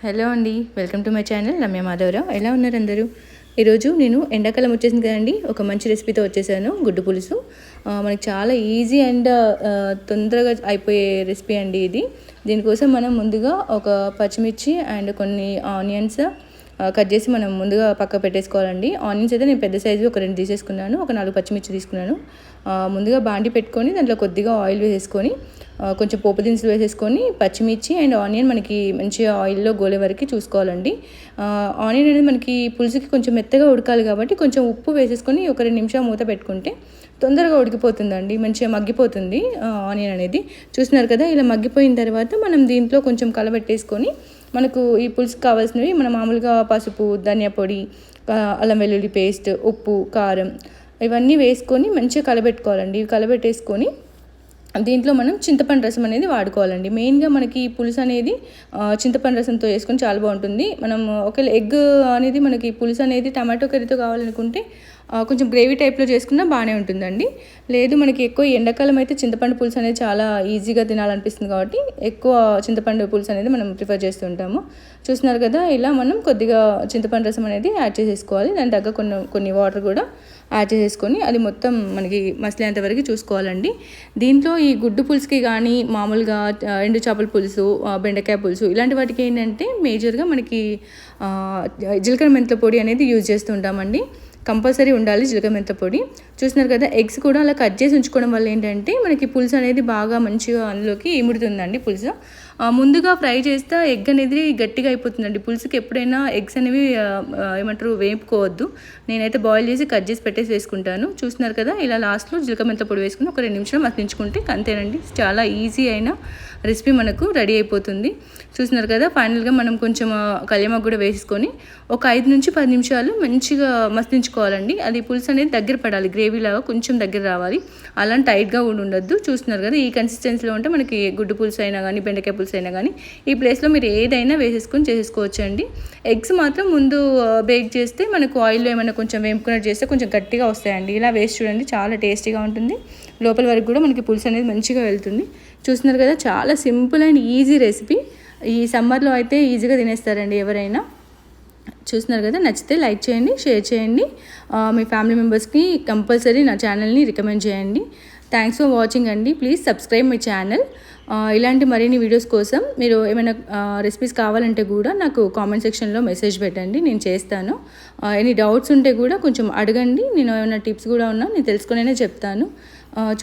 Hello అండి, welcome to my channel Ramya Madhavarao. ఎలా ఉన్నారు అందరూ? ఈరోజు నేను ఎండాకాలం వచ్చేసింది కదండి, ఒక మంచి రెసిపీతో వచ్చేసాను. గుడ్డు పులుసు మనకి చాలా ఈజీ అండ్ తొందరగా అయిపోయే రెసిపీ అండి ఇది. దీనికోసం మనం ముందుగా ఒక పచ్చిమిర్చి అండ్ కొన్ని ఆనియన్స్ కట్ చేసి మనం ముందుగా పక్క పెట్టేసుకోవాలండి. ఆనియన్స్ అయితే నేను పెద్ద సైజు ఒక 2 తీసేసుకున్నాను, ఒక 4 పచ్చిమిర్చి తీసుకున్నాను. ముందుగా బాండి పెట్టుకొని దాంట్లో కొద్దిగా ఆయిల్ వేసేసుకొని కొంచెం పోపు దినుసులు వేసేసుకొని పచ్చిమిర్చి అండ్ ఆనియన్ మనకి మంచిగా ఆయిల్లో గోలే వరకు చూసుకోవాలండి. ఆనియన్ అనేది మనకి పులుసుకి కొంచెం మెత్తగా ఉడకాలి కాబట్టి కొంచెం ఉప్పు వేసేసుకొని ఒక 2 నిమిషాలు మూత పెట్టుకుంటే తొందరగా ఉడికిపోతుందండి, మంచిగా మగ్గిపోతుంది ఆనియన్ అనేది. చూస్తున్నారు కదా, ఇలా మగ్గిపోయిన తర్వాత మనం దీంట్లో కొంచెం కలబెట్టేసుకొని మనకు ఈ పులుసుకి కావాల్సినవి మనం మామూలుగా పసుపు, ధనియా పొడి, అల్లం వెల్లుల్లి పేస్ట్, ఉప్పు, కారం ఇవన్నీ వేసుకొని మంచిగా కలబెట్టుకోవాలండి. ఇవి కలబెట్టేసుకొని దీంట్లో మనం చింతపండు రసం అనేది వాడుకోవాలండి. మెయిన్గా మనకి పులుసు అనేది చింతపండు రసంతో వేసుకొని చాలా బాగుంటుంది. మనం ఒకవేళ ఎగ్ అనేది మనకి పులుసు అనేది టమాటో కర్రీతో కావాలనుకుంటే కొంచెం గ్రేవీ టైప్లో చేసుకున్నా బాగానే ఉంటుందండి. లేదు మనకి ఎక్కువ ఎండాకాలం అయితే చింతపండు పులుసు అనేది చాలా ఈజీగా తినాలనిపిస్తుంది కాబట్టి ఎక్కువ చింతపండు పులుసు అనేది మనం ప్రిఫర్ చేస్తుంటాము. చూస్తున్నారు కదా, ఇలా మనం కొద్దిగా చింతపండు రసం అనేది యాడ్ చేసేసుకోవాలి. దాని తగ్గ కొన్ని వాటర్ కూడా యాడ్ చేసేసుకొని అది మొత్తం మనకి మసలేంత వరకు చూసుకోవాలండి. దీంట్లో ఈ గుడ్డు పులుసుకి కానీ మామూలుగా ఎండు చేపల పులుసు, బెండకాయ పులుసు ఇలాంటి వాటికి ఏంటంటే మేజర్గా మనకి జీలకర్ర మెంతుల పొడి అనేది యూజ్ చేస్తుంటామండి. కంపల్సరీ ఉండాలి జీలకర్ర మెంతుల పొడి. చూస్తున్నారు కదా, ఎగ్స్ కూడా అలా కట్ చేసి ఉంచుకోవడం వల్ల ఏంటంటే మనకి పులుసు అనేది బాగా మంచిగా అందులోకి ఇముడుతుందండి. పులుసు ముందుగా ఫ్రై చేస్తే ఎగ్ అనేది గట్టిగా అయిపోతుందండి. పులుసుకి ఎప్పుడైనా ఎగ్స్ అనేవి ఏమంటారు వేపుకోవద్దు. నేనైతే బాయిల్ చేసి కట్ చేసి పెట్టేసి వేసుకుంటాను. చూస్తున్నారు కదా, ఇలా లాస్ట్లో జీలకర్ర మెంతుల పొడి వేసుకుని ఒక 2 నిమిషాలు మగ్గించుకుంటే అంతేనండి. చాలా ఈజీ అయిన రెసిపీ మనకు రెడీ అయిపోతుంది. చూస్తున్నారు కదా, ఫైనల్గా మనం కొంచెం కళ్యామాకు కూడా వేసుకొని ఒక 5 నుంచి 10 నిమిషాలు మంచిగా మస్తించుకోవాలండి. అది పులుసు అనేది దగ్గర పడాలి, గ్రేవీలాగా కొంచెం దగ్గర రావాలి, అలా టైట్గా ఉండొద్దు. చూస్తున్నారు కదా, ఈ కన్సిస్టెన్సీలో ఉంటే మనకి గుడ్డు పులుసు అయినా కానీ బెండకాయ పులుసు అయినా కానీ ఈ ప్లేస్లో మీరు ఏదైనా వేసేసుకొని చేసేసుకోవచ్చు అండి. ఎగ్స్ మాత్రం ముందు బేక్ చేస్తే మనకు ఆయిల్లో ఏమైనా కొంచెం వేపుకున్నట్టు చేస్తే కొంచెం గట్టిగా వస్తాయండి. ఇలా వేసి చూడండి, చాలా టేస్టీగా ఉంటుంది. లోపల వరకు కూడా మనకి పులుసు అనేది మంచిగా వెళ్తుంది. చూస్తున్నారు కదా, చాలా సింపుల్ అండ్ ఈజీ రెసిపీ. ఈ సమ్మర్లో అయితే ఈజీగా తినేస్తారండి ఎవరైనా. చూస్తున్నారు కదా, నచ్చితే లైక్ చేయండి, షేర్ చేయండి, మీ ఫ్యామిలీ మెంబర్స్కి కంపల్సరీ నా ఛానల్ని రికమెండ్ చేయండి. థ్యాంక్స్ ఫర్ వాచింగ్ అండి. Please subscribe my channel. ఇలాంటి మరిన్ని వీడియోస్ కోసం మీరు ఏమైనా రెసిపీస్ కావాలంటే కూడా నాకు కామెంట్ సెక్షన్లో మెసేజ్ పెట్టండి, నేను చేస్తాను. ఎనీ డౌట్స్ ఉంటే కూడా కొంచెం అడగండి, నేను ఏమైనా టిప్స్ కూడా ఉన్నా నేను తెలుసుకునే చెప్తాను.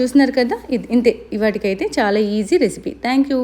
చూస్తున్నారు కదా, ఇంతే ఇవాటికైతే చాలా ఈజీ రెసిపీ. Thank you.